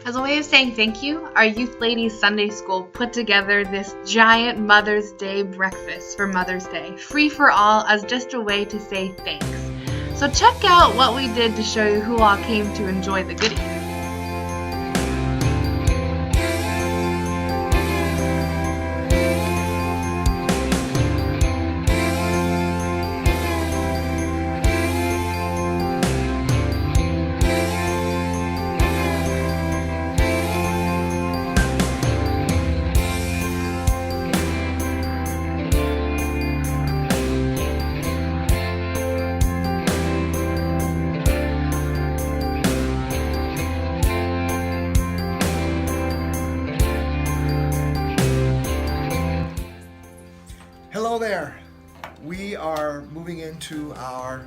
As a way of saying thank you, our Youth Ladies Sunday School put together this giant Mother's Day breakfast for Mother's Day, free for all, as just a way to say thanks. So check out what we did to show you who all came to enjoy the goodies. Hello there. We are moving into our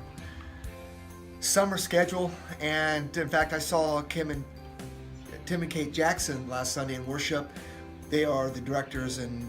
summer schedule, and in fact I saw Tim and Kate Jackson last Sunday in worship. They are the directors and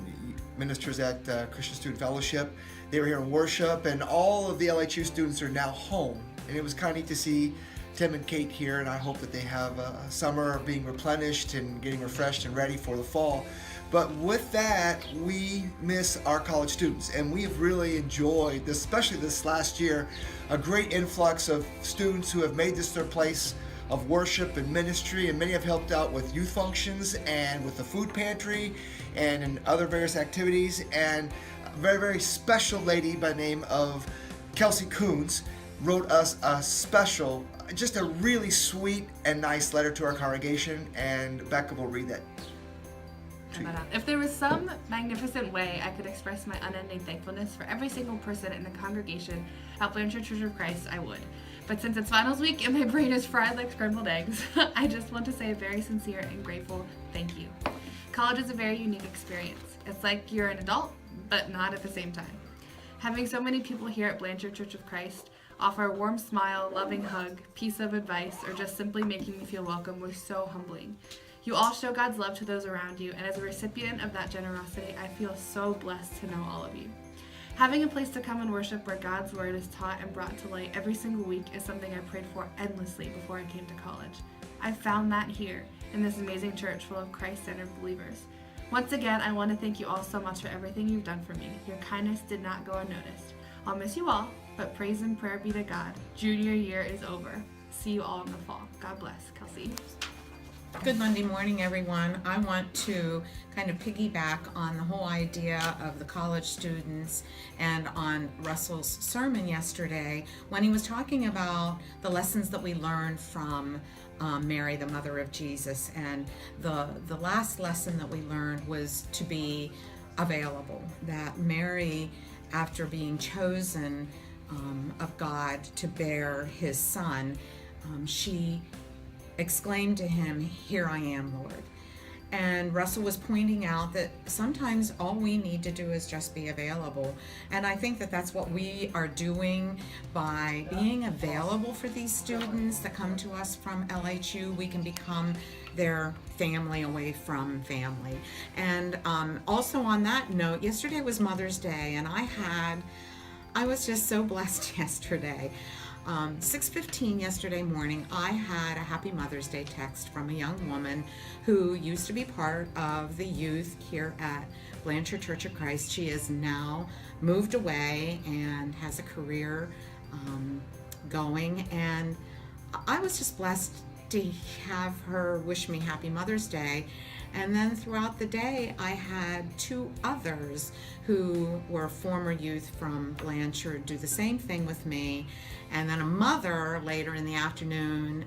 ministers at Christian Student Fellowship. They were here in worship, and all of the LHU students are now home, and it was kind of neat to see Tim and Kate here, and I hope that they have a summer being replenished and getting refreshed and ready for the fall. But with that, we miss our college students, and we have really enjoyed this, especially this last year, a great influx of students who have made this their place of worship and ministry, and many have helped out with youth functions and with the food pantry and in other various activities. And a very, very special lady by the name of Kelsey Coons wrote us a special, just a really sweet and nice letter to our congregation, and Becca will read that. If there was some magnificent way I could express my unending thankfulness for every single person in the congregation at Blanchard Church of Christ, I would. But since it's finals week and my brain is fried like scrambled eggs, I just want to say a very sincere and grateful thank you. College is a very unique experience. It's like you're an adult, but not at the same time. Having so many people here at Blanchard Church of Christ offer a warm smile, loving hug, piece of advice, or just simply making me feel welcome was so humbling. You all show God's love to those around you, and as a recipient of that generosity, I feel so blessed to know all of you. Having a place to come and worship where God's word is taught and brought to light every single week is something I prayed for endlessly before I came to college. I found that here, in this amazing church full of Christ-centered believers. Once again, I want to thank you all so much for everything you've done for me. Your kindness did not go unnoticed. I'll miss you all, but praise and prayer be to God. Junior year is over. See you all in the fall. God bless. Kelsey. Good Monday morning, everyone. I want to kind of piggyback on the whole idea of the college students and on Russell's sermon yesterday when he was talking about the lessons that we learned from Mary, the mother of Jesus. And the last lesson that we learned was to be available, that Mary, after being chosen of God to bear his son, she exclaimed to him, "Here I am, Lord." And Russell was pointing out that sometimes all we need to do is just be available. And I think that that's what we are doing by being available for these students that come to us from LHU. We can become their family away from family. And also on that note, yesterday was Mother's Day, and I was just so blessed yesterday. 6:15 yesterday morning, I had a Happy Mother's Day text from a young woman who used to be part of the youth here at Blanchard Church of Christ. She is now moved away and has a career going, and I was just blessed to have her wish me Happy Mother's Day. And then throughout the day, I had two others who were former youth from Blanchard do the same thing with me. And then a mother later in the afternoon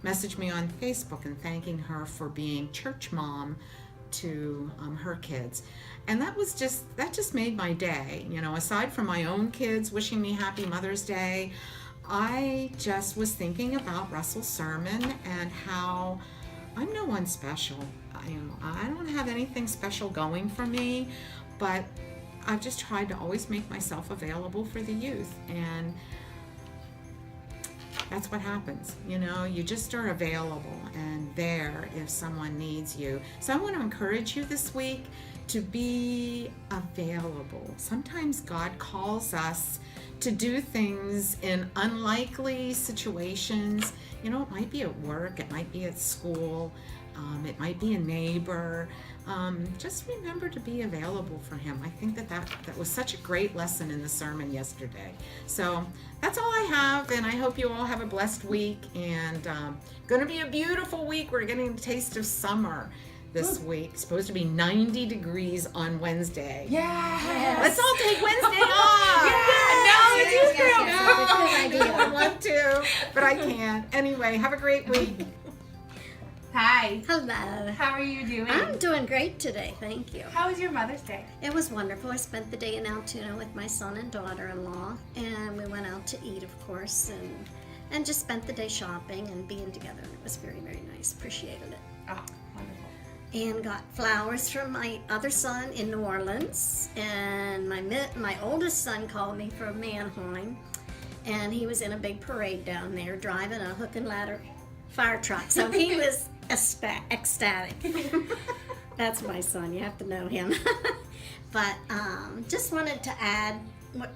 messaged me on Facebook and thanking her for being church mom to her kids. And that just made my day. You know, aside from my own kids wishing me Happy Mother's Day, I just was thinking about Russell's sermon and how I'm no one special. I don't have anything special going for me, but I've just tried to always make myself available for the youth, and that's what happens. You know, you just are available and there if someone needs you. So I want to encourage you this week to be available. Sometimes God calls us to do things in unlikely situations. You know, it might be at work, it might be at school, it might be a neighbor. Just remember to be available for him. I think that was such a great lesson in the sermon yesterday. So that's all I have, and I hope you all have a blessed week. And going to be a beautiful week. We're getting a taste of summer this week. It's supposed to be 90 degrees on Wednesday. Yeah. Let's all take Wednesday off. I want to, but I can't. Anyway, have a great week. Hi. Hello. How are you doing? I'm doing great today, thank you. How was your Mother's Day? It was wonderful. I spent the day in Altoona with my son and daughter-in-law, and we went out to eat, of course, and just spent the day shopping and being together. It was very, very nice. Appreciated it. Oh, wonderful. And got flowers from my other son in New Orleans, and my oldest son called me from Mannheim, and he was in a big parade down there driving a hook and ladder fire truck, so he was ecstatic. That's my son, you have to know him. But just wanted to add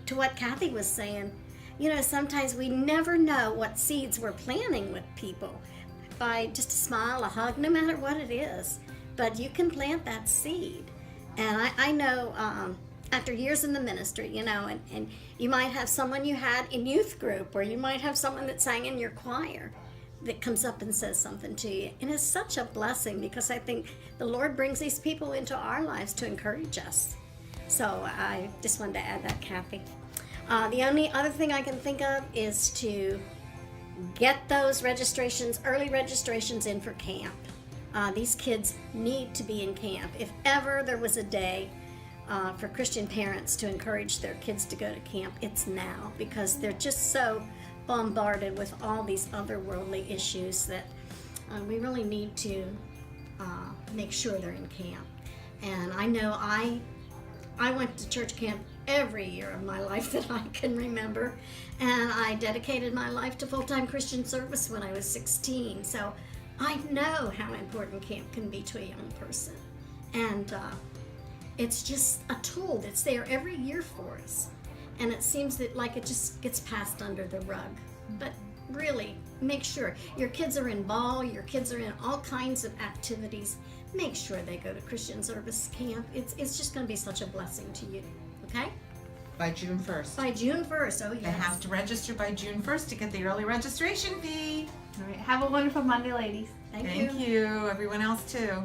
to what Kathy was saying. You know, sometimes we never know what seeds we're planting with people by just a smile, a hug, no matter what it is. But you can plant that seed. And I know after years in the ministry, you know, and you might have someone you had in youth group, or you might have someone that sang in your choir that comes up and says something to you. And it's such a blessing, because I think the Lord brings these people into our lives to encourage us. So I just wanted to add that, Kathy. The only other thing I can think of is to get those early registrations in for camp. These kids need to be in camp. If ever there was a day for Christian parents to encourage their kids to go to camp, it's now, because they're just so bombarded with all these otherworldly issues that we really need to make sure they're in camp. And I know I went to church camp every year of my life that I can remember, and I dedicated my life to full-time Christian service when I was 16. So I know how important camp can be to a young person, and it's just a tool that's there every year for us. And it seems that like it just gets passed under the rug. But really, make sure your kids are in ball, your kids are in all kinds of activities. Make sure they go to Christian service camp. It's just going to be such a blessing to you. Okay? By June 1st. By June 1st, oh yes. They have to register by June 1st to get the early registration fee. All right. Have a wonderful Monday, ladies. Thank you. Thank you. Everyone else too.